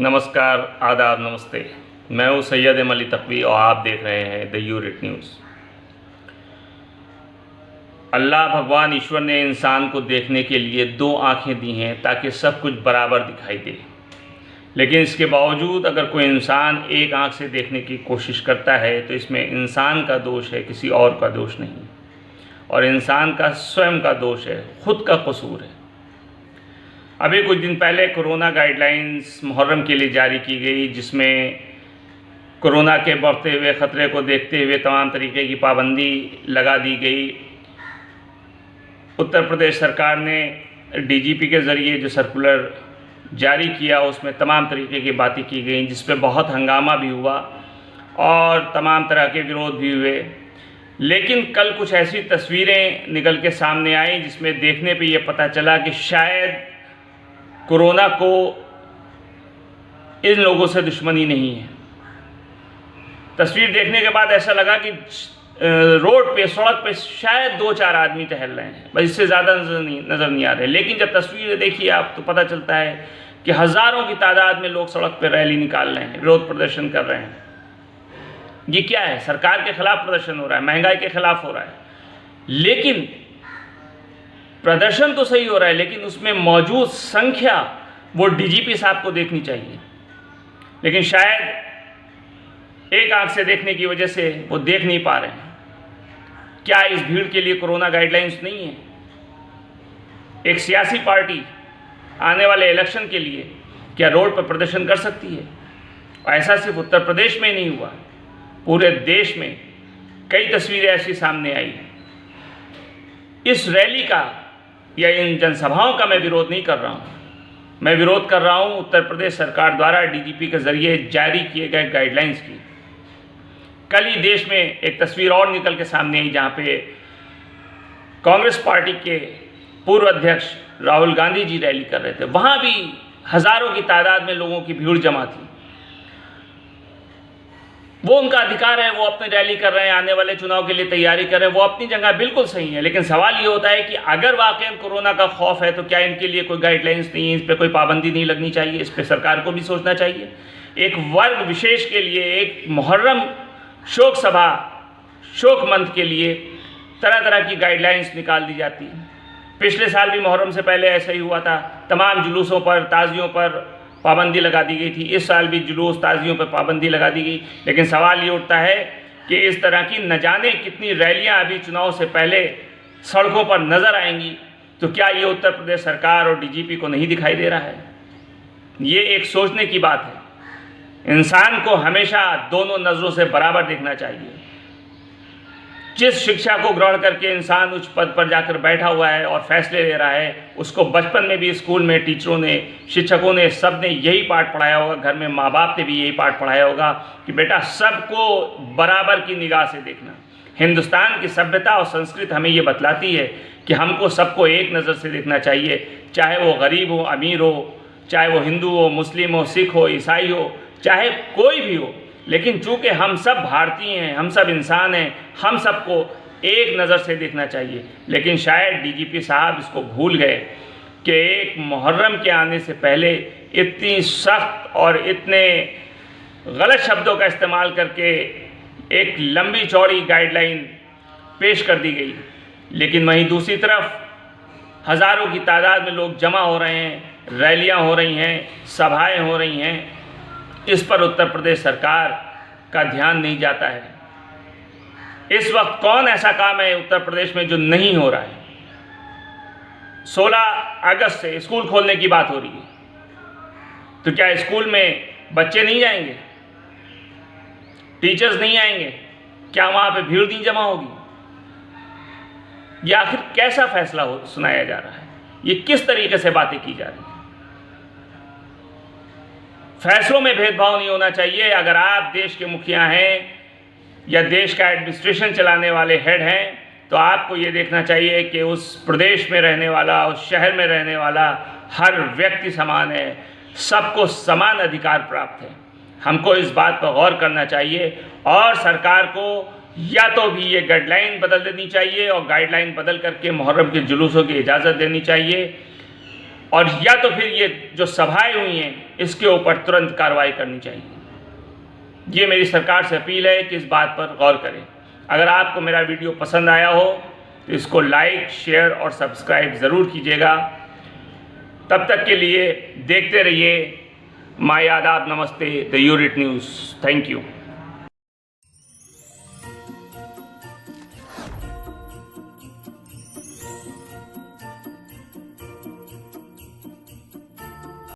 नमस्कार, आदाब, नमस्ते। मैं हूँ सैयद अली तकवी और आप देख रहे हैं द यूरिट न्यूज़। अल्लाह भगवान ईश्वर ने इंसान को देखने के लिए दो आँखें दी हैं ताकि सब कुछ बराबर दिखाई दे। लेकिन इसके बावजूद अगर कोई इंसान एक आँख से देखने की कोशिश करता है तो इसमें इंसान का दोष है, किसी और का दोष नहीं। और इंसान का स्वयं का दोष है, खुद का कसूर है। अभी कुछ दिन पहले कोरोना गाइडलाइंस मुहर्रम के लिए जारी की गई, जिसमें कोरोना के बढ़ते हुए ख़तरे को देखते हुए तमाम तरीके की पाबंदी लगा दी गई। उत्तर प्रदेश सरकार ने डीजीपी के ज़रिए जो सर्कुलर जारी किया उसमें तमाम तरीके की बातें की गई, जिस पे बहुत हंगामा भी हुआ और तमाम तरह के विरोध भी हुए। लेकिन कल कुछ ऐसी तस्वीरें निकल के सामने आई जिसमें देखने पे ये पता चला कि शायद कोरोना को इन लोगों से दुश्मनी नहीं है। तस्वीर देखने के बाद ऐसा लगा कि रोड पे, सड़क पे शायद 2-4 आदमी टहल रहे हैं, बस इससे ज़्यादा नज़र नहीं आ रहे। लेकिन जब तस्वीरें देखिए आप तो पता चलता है कि हज़ारों की तादाद में लोग सड़क पे रैली निकाल रहे हैं, विरोध प्रदर्शन कर रहे हैं। ये क्या है? सरकार के खिलाफ प्रदर्शन हो रहा है, महंगाई के खिलाफ हो रहा है। लेकिन प्रदर्शन तो सही हो रहा है, लेकिन उसमें मौजूद संख्या वो डीजीपी साहब को देखनी चाहिए। लेकिन शायद एक आंख से देखने की वजह से वो देख नहीं पा रहे हैं। क्या इस भीड़ के लिए कोरोना गाइडलाइंस नहीं है? एक सियासी पार्टी आने वाले इलेक्शन के लिए क्या रोड पर प्रदर्शन कर सकती है? और ऐसा सिर्फ उत्तर प्रदेश में ही नहीं हुआ, पूरे देश में कई तस्वीरें ऐसी सामने आई। इस रैली का या इन जनसभाओं का मैं विरोध नहीं कर रहा हूँ, मैं विरोध कर रहा हूँ उत्तर प्रदेश सरकार द्वारा डीजीपी के ज़रिए जारी किए गए गाइडलाइंस की। कल ही देश में एक तस्वीर और निकल के सामने आई जहाँ पे कांग्रेस पार्टी के पूर्व अध्यक्ष राहुल गांधी जी रैली कर रहे थे। वहाँ भी हज़ारों की तादाद में लोगों की भीड़ जमा थी। वो उनका अधिकार है, वो अपनी रैली कर रहे हैं, आने वाले चुनाव के लिए तैयारी कर रहे हैं, वो अपनी जगह बिल्कुल सही है। लेकिन सवाल ये होता है कि अगर वाकई कोरोना का खौफ है तो क्या इनके लिए कोई गाइडलाइंस नहीं है, इस पर कोई पाबंदी नहीं लगनी चाहिए? इस पर सरकार को भी सोचना चाहिए। एक वर्ग विशेष के लिए एक मुहर्रम शोक सभा, शोक मंथ के लिए तरह तरह की गाइडलाइंस निकाल दी जाती है। पिछले साल भी मुहर्रम से पहले ऐसा ही हुआ था, तमाम जुलूसों पर, ताज़ियों पर पाबंदी लगा दी गई थी। इस साल भी जुलूस, ताज़ियों पर पाबंदी लगा दी गई। लेकिन सवाल ये उठता है कि इस तरह की न जाने कितनी रैलियां अभी चुनाव से पहले सड़कों पर नज़र आएंगी, तो क्या ये उत्तर प्रदेश सरकार और डीजीपी को नहीं दिखाई दे रहा है? ये एक सोचने की बात है। इंसान को हमेशा दोनों नज़रों से बराबर देखना चाहिए। जिस शिक्षा को ग्रहण करके इंसान उच्च पद पर जाकर बैठा हुआ है और फैसले ले रहा है, उसको बचपन में भी स्कूल में टीचरों ने, शिक्षकों ने, सब ने यही पाठ पढ़ाया होगा, घर में माँ बाप ने भी यही पाठ पढ़ाया होगा कि बेटा सबको बराबर की निगाह से देखना। हिंदुस्तान की सभ्यता और संस्कृति हमें ये बतलाती है कि हमको सबको एक नज़र से देखना चाहिए, चाहे वो गरीब हो, अमीर हो, चाहे वो हिंदू हो, मुस्लिम हो, सिख हो, ईसाई हो, चाहे कोई भी हो। लेकिन चूँकि हम सब भारतीय हैं, हम सब इंसान हैं, हम सबको एक नज़र से देखना चाहिए। लेकिन शायद डीजीपी साहब इसको भूल गए कि एक मुहर्रम के आने से पहले इतनी सख्त और इतने गलत शब्दों का इस्तेमाल करके एक लंबी चौड़ी गाइडलाइन पेश कर दी गई। लेकिन वहीं दूसरी तरफ हज़ारों की तादाद में लोग जमा हो रहे हैं, रैलियां हो रही हैं, सभाएं हो रही हैं। इस पर उत्तर प्रदेश सरकार का ध्यान नहीं जाता है। इस वक्त कौन ऐसा काम है उत्तर प्रदेश में जो नहीं हो रहा है? 16 अगस्त से स्कूल खोलने की बात हो रही है, तो क्या स्कूल में बच्चे नहीं जाएंगे? टीचर्स नहीं आएंगे? क्या वहाँ पे भीड़ नहीं जमा होगी? या आखिर कैसा फैसला सुनाया जा रहा है? ये किस तरीके से बातें की जा रही हैं? फैसलों में भेदभाव नहीं होना चाहिए। अगर आप देश के मुखिया हैं या देश का एडमिनिस्ट्रेशन चलाने वाले हेड हैं, तो आपको ये देखना चाहिए कि उस प्रदेश में रहने वाला, उस शहर में रहने वाला हर व्यक्ति समान है, सबको समान अधिकार प्राप्त है। हमको इस बात पर गौर करना चाहिए और सरकार को या तो भी ये गाइडलाइन बदल देनी चाहिए और गाइडलाइन बदल करके मुहर्रम के जुलूसों की इजाज़त देनी चाहिए। और या तो फिर ये जो सभाएं हुई हैं इसके ऊपर तुरंत कार्रवाई करनी चाहिए। ये मेरी सरकार से अपील है कि इस बात पर गौर करें। अगर आपको मेरा वीडियो पसंद आया हो तो इसको लाइक, शेयर और सब्सक्राइब ज़रूर कीजिएगा। तब तक के लिए देखते रहिए माय आदाब, नमस्ते, the unit news. Thank you.